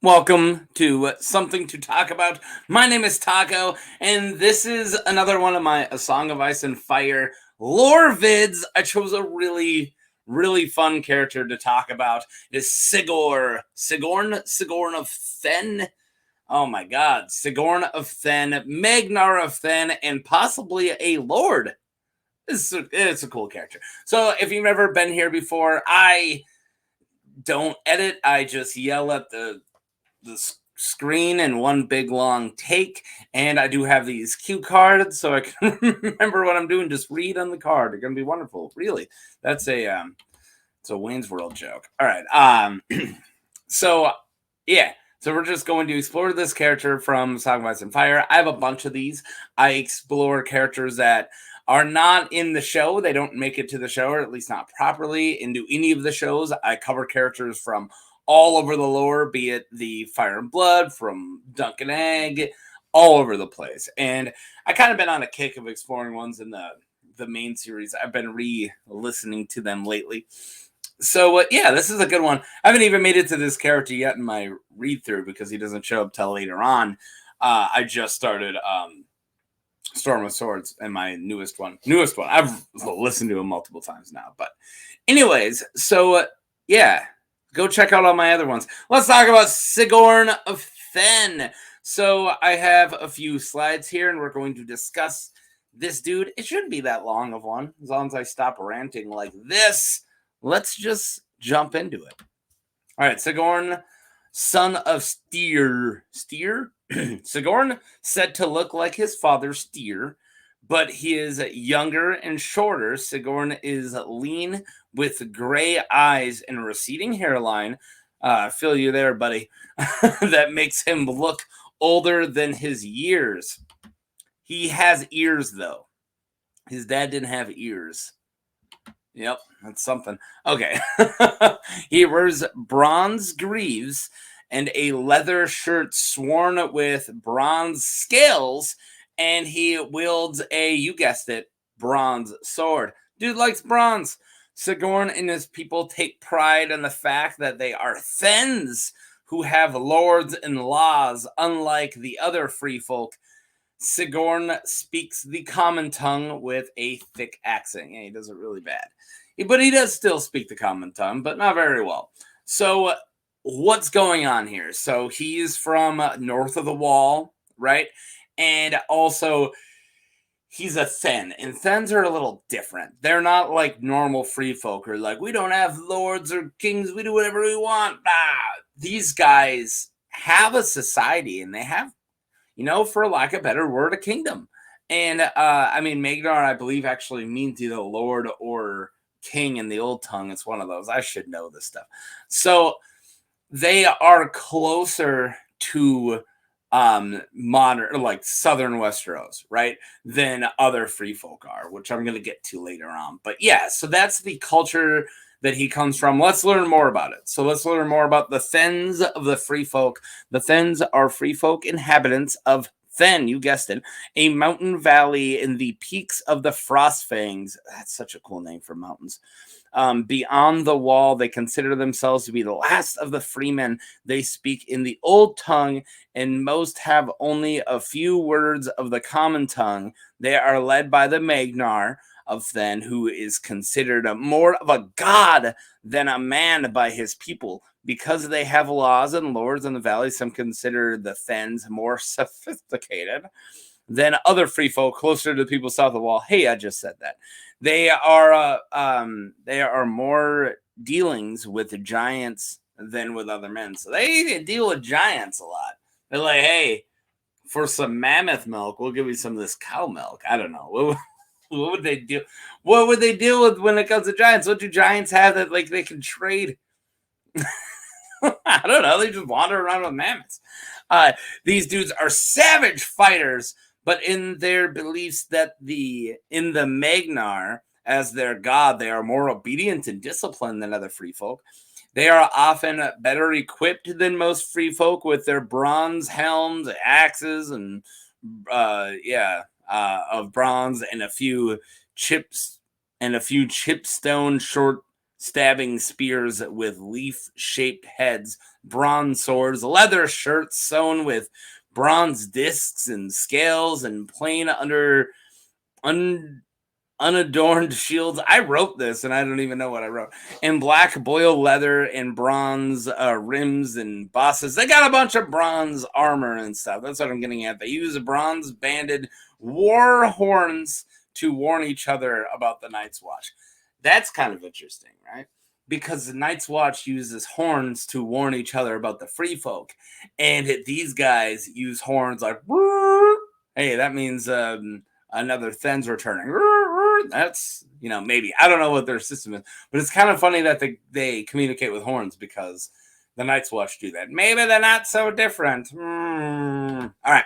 Welcome to Something to Talk About. My name is Taco, and this is another one of my A Song of Ice and Fire lore vids. I chose a really fun character to talk about. It is Sigorn of Thenn. Oh my god, Sigorn of Thenn, Magnar of Thenn, and possibly a lord. It's a cool character. So if you've never been here before, I don't edit. I just yell at the screen in one big long take, and I do have these cue cards so I can remember what I'm doing. Just read on the card. They're gonna be wonderful. Really, that's it's a Wayne's World joke. All right. So yeah. So we're just going to explore this character from Song of Ice and Fire. I have a bunch of these. I explore characters that are not in the show. They don't make it to the show, or at least not properly into any of the shows. I cover characters from all over the lore, be it the Fire and Blood, from Dunk and Egg, all over the place. And I kind of been on a kick of exploring ones in the main series. I've been re-listening to them lately. So yeah, this is a good one. I haven't even made it to this character yet in my read through because he doesn't show up till later on. I just started Storm of Swords and my newest one. I've listened to him multiple times now. But anyways, so yeah, go check out all my other ones. Let's talk about Sigorn of Thenn. So I have a few slides here, and we're going to discuss this dude. It shouldn't be that long of one, as long as I stop ranting like this. Let's just jump into it. All right, Sigorn, son of Styr. Sigorn said to look like his father Styr, but he is younger and shorter. Sigorn is lean with gray eyes and a receding hairline. I feel you there, buddy. That makes him look older than his years. He has ears, though. His dad didn't have ears. Yep, that's something. Okay. He wears bronze greaves and a leather shirt sworn with bronze scales, and he wields a, you guessed it, bronze sword. Dude likes bronze. Sigorn and his people take pride in the fact that they are Thenns who have lords and laws, unlike the other free folk. Sigorn speaks the common tongue with a thick accent. Yeah, he does it really bad. But he does still speak the common tongue, but not very well. So, what's going on here? So, he's from north of the wall, right? And also, he's a Thenn, and Thenns are a little different. They're not like normal free folk, or like, we don't have lords or kings, we do whatever we want. These guys have a society, and they have, for lack of a better word, a kingdom. And I mean, Magnar, I believe, actually means either lord or king in the old tongue. It's one of those. I should know this stuff. So they are closer to modern, like southern Westeros, right, than other free folk are, which I'm going to get to later on. But yeah, so that's the culture that he comes from. Let's learn more about it. So let's learn more about the Thenns of the free folk. The Thenns are free folk inhabitants of Thenn, you guessed it, a mountain valley in the peaks of the Frostfangs. That's such a cool name for mountains. Beyond the wall, they consider themselves to be the last of the freemen. They speak in the old tongue, and most have only a few words of the common tongue. They are led by the Magnar of Thenn, who is considered more of a god than a man by his people. Because they have laws and lords in the valley, some consider the Thenns more sophisticated than other free folk closer to the people south of the wall. Hey, I just said that. They are more dealings with giants than with other men. So they deal with giants a lot. They're like, hey, for some mammoth milk, we'll give you some of this cow milk. I don't know. What would they do? What would they deal with when it comes to giants? What do giants have that like they can trade? I don't know. They just wander around with mammoths. These dudes are savage fighters, but in their beliefs that in the Magnar as their god, they are more obedient and disciplined than other free folk. They are often better equipped than most free folk with their bronze helms, axes, and of bronze, and a few chipstone stabbing spears with leaf-shaped heads, bronze swords, leather shirts sewn with bronze discs and scales, and plain unadorned shields. I wrote this and I don't even know what I wrote. And black boiled leather and bronze rims and bosses. They got a bunch of bronze armor and stuff. That's what I'm getting at. They use bronze banded war horns to warn each other about the Night's Watch. That's kind of interesting, right? Because the Night's Watch uses horns to warn each other about the free folk. And these guys use horns like, hey, that means another Thenn's returning. That's, maybe. I don't know what their system is. But it's kind of funny that they communicate with horns because the Night's Watch do that. Maybe they're not so different. All right.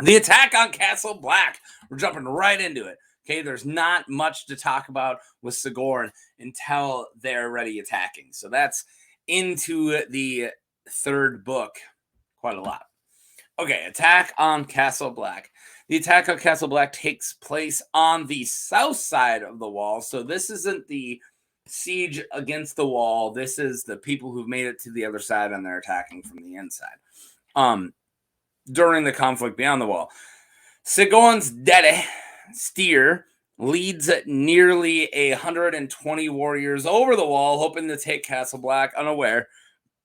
The attack on Castle Black. We're jumping right into it. Okay, there's not much to talk about with Sigorn until they're ready attacking. So that's into the third book. Quite a lot. Okay, attack on Castle Black. The attack on Castle Black takes place on the south side of the wall. So this isn't the siege against the wall. This is the people who've made it to the other side and they're attacking from the inside. During the conflict beyond the wall, Sigorn's daddy, Steer, leads nearly 120 warriors over the wall, hoping to take Castle Black unaware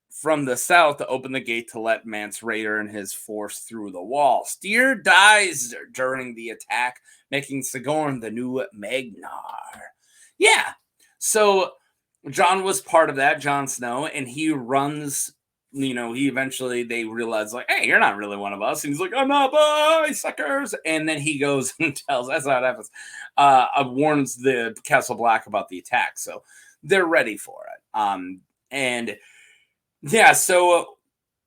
from the south to open the gate to let Mance Rayder and his force through the wall. Steer dies during the attack, making Sigorn the new Magnar. Yeah, so Jon was part of that, Jon Snow, and he runs. They realize, like, hey, you're not really one of us. And he's like, I'm not, bye, suckers. And then he goes and tells, that's how it happens, warns the Castle Black about the attack. So they're ready for it. So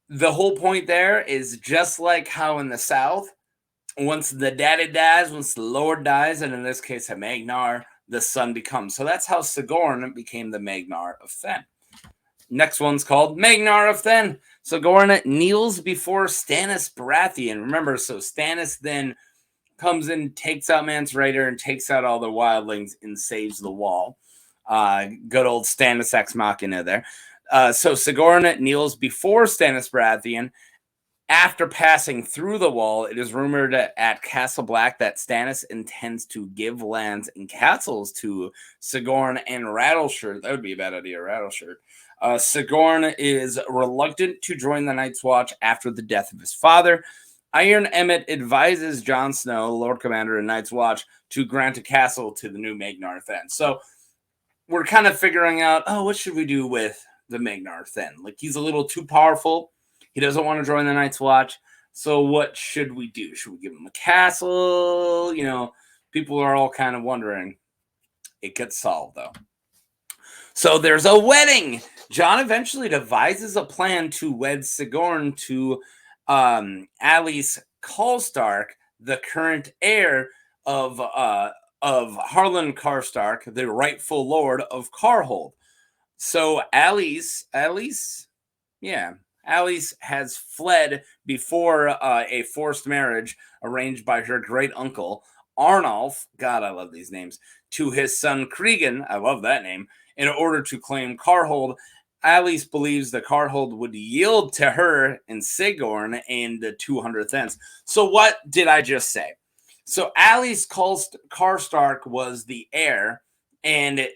the whole point there is just like how in the South, once the daddy dies, once the Lord dies, and in this case, a Magnar, the son becomes. So that's how Sigorn became the Magnar of Thenn. Next one's called Magnar of Thenn. Sigorn kneels before Stannis Baratheon. Remember, so Stannis then comes in, takes out Mance Rayder, and takes out all the wildlings and saves the wall. Good old Stannis Ex Machina there. So Sigorn kneels before Stannis Baratheon. After passing through the wall, it is rumored at Castle Black that Stannis intends to give lands and castles to Sigorn and Rattleshirt. That would be a bad idea, Rattleshirt. Sigorn is reluctant to join the Night's Watch after the death of his father. Iron Emmett advises Jon Snow, Lord Commander and Night's Watch, to grant a castle to the new Magnar of Thenn. So we're kind of figuring out, what should we do with the Magnar of Thenn? Like, he's a little too powerful. He doesn't want to join the Night's Watch. So what should we do? Should we give him a castle? People are all kind of wondering. It gets solved, though. So there's a wedding. Jon eventually devises a plan to wed Sigorn to Alys Karstark, the current heir of Harlan Karstark, the rightful lord of Karhold. So Alys has fled before a forced marriage arranged by her great uncle Arnulf. God, I love these names. To his son Cregan, I love that name. In order to claim Karhold, Alys believes the Karhold would yield to her and Sigorn and the 200 Thenns. So what did I just say? So Alys Karstark was the heir, and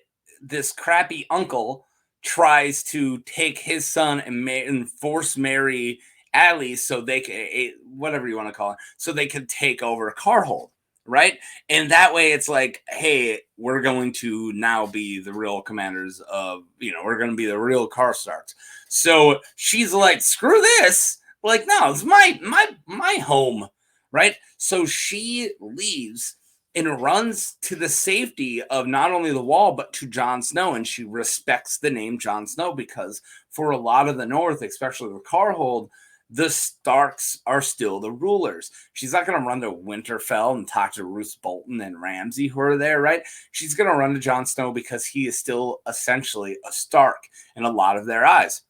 this crappy uncle tries to take his son and force marry Alys so they can, whatever you want to call it, so they could take over Karhold. Right? And that way it's like, hey, we're going to now be the real commanders of, we're going to be the real Karstarks. So she's like, screw this. Like, no, it's my home. Right? So she leaves and runs to the safety of not only the wall, but to Jon Snow. And she respects the name Jon Snow because for a lot of the North, especially with Karhold, the Starks are still the rulers. She's not going to run to Winterfell and talk to Roose Bolton and Ramsay who are there, right? She's going to run to Jon Snow because he is still essentially a Stark in a lot of their eyes.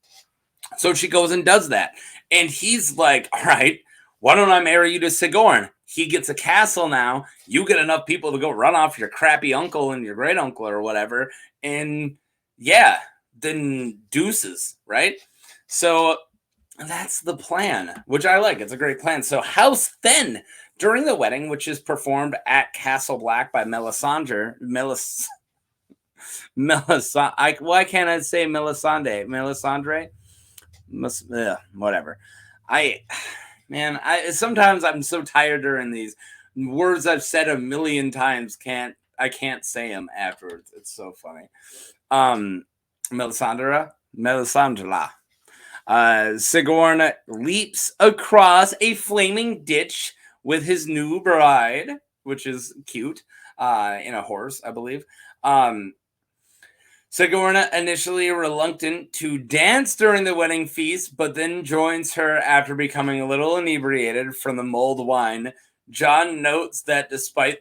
So she goes and does that. And he's like, all right, why don't I marry you to Sigorn? He gets a castle now. You get enough people to go run off your crappy uncle and your great uncle or whatever. And yeah, then deuces, right? So that's the plan, which I like. It's a great plan. So House Thenn during the wedding, which is performed at Castle Black by Melisandre. Why can't I say Melisandre? Melisandre? Whatever. I Man, sometimes I'm so tired during these words I've said a million times. I can't say them afterwards. It's so funny. Melisandra. Sigorn leaps across a flaming ditch with his new bride, which is cute, in a horse, I believe. Sigorn initially reluctant to dance during the wedding feast, but then joins her after becoming a little inebriated from the mulled wine. John notes that despite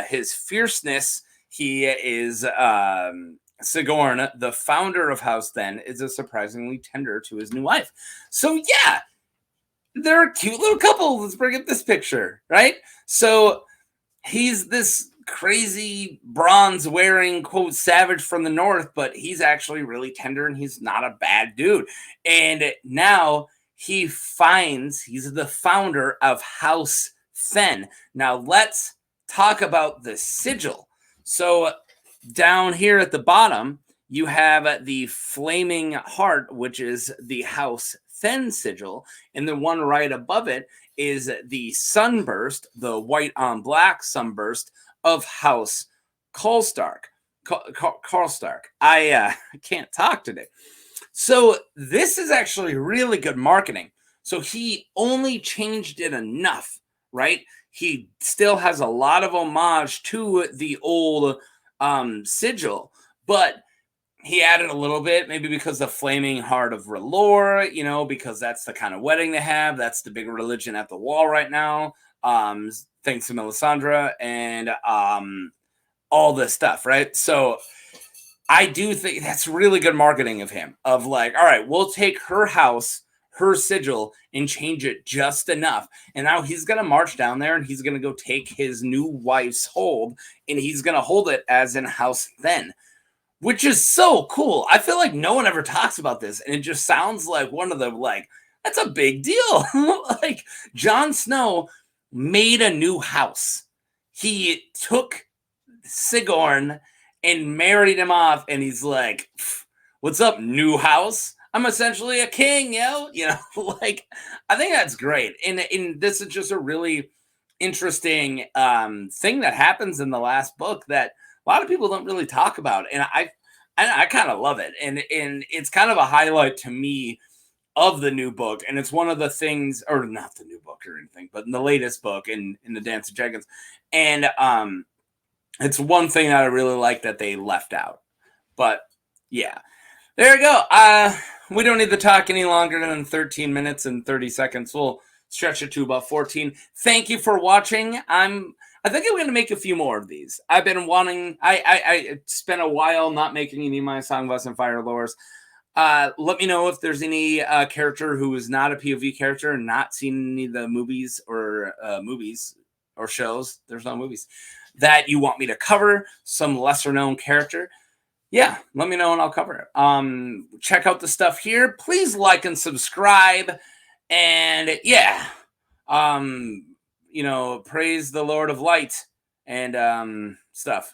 his fierceness, he is Sigorn, the founder of House Thenn, is a surprisingly tender to his new wife. So yeah, they're a cute little couple. Let's bring up this picture, right? So he's this crazy bronze wearing quote savage from the north, but he's actually really tender and he's not a bad dude. And now he's the founder of House Thenn. Now let's talk about the sigil. So down here at the bottom, you have the flaming heart, which is the House Thenn sigil, and the one right above it is the sunburst, the white on black sunburst of House Karstark. Karstark. I can't talk today. So this is actually really good marketing. So he only changed it enough, right? He still has a lot of homage to the old sigil, but he added a little bit, maybe because the flaming heart of R'hllor, because that's the kind of wedding they have. That's the big religion at the wall right now. Thanks to Melisandre and all this stuff, right? So I do think that's really good marketing of him. Of like, all right, we'll take her house, her sigil, and change it just enough. And now he's gonna march down there and he's gonna go take his new wife's hold, and he's gonna hold it as in House Thenn. Which is so cool. I feel like no one ever talks about this, and it just sounds like one of the that's a big deal. Like Jon Snow made a new house. He took Sigorn and married him off, and he's like, "What's up, new house? I'm essentially a king, yo." Like I think that's great, and this is just a really interesting thing that happens in the last book that a lot of people don't really talk about, and I kind of love it, and it's kind of a highlight to me of the new book, and it's one of the things, or not the new book or anything, but in the latest book in the Dance of Dragons, and it's one thing that I really like that they left out. But yeah, there you go. We don't need to talk any longer than 13 minutes and 30 seconds. We'll stretch it to about 14. Thank you for watching. I think I'm going to make a few more of these. I've been wanting. I spent a while not making any of my Song of Ice and Fire lores. Let me know if there's any character who is not a POV character and not seen any of the movies or shows. There's no movies that you want me to cover. Some lesser known character. Yeah, let me know and I'll cover it. Check out the stuff here. Please like and subscribe. And yeah, praise the Lord of Light and stuff.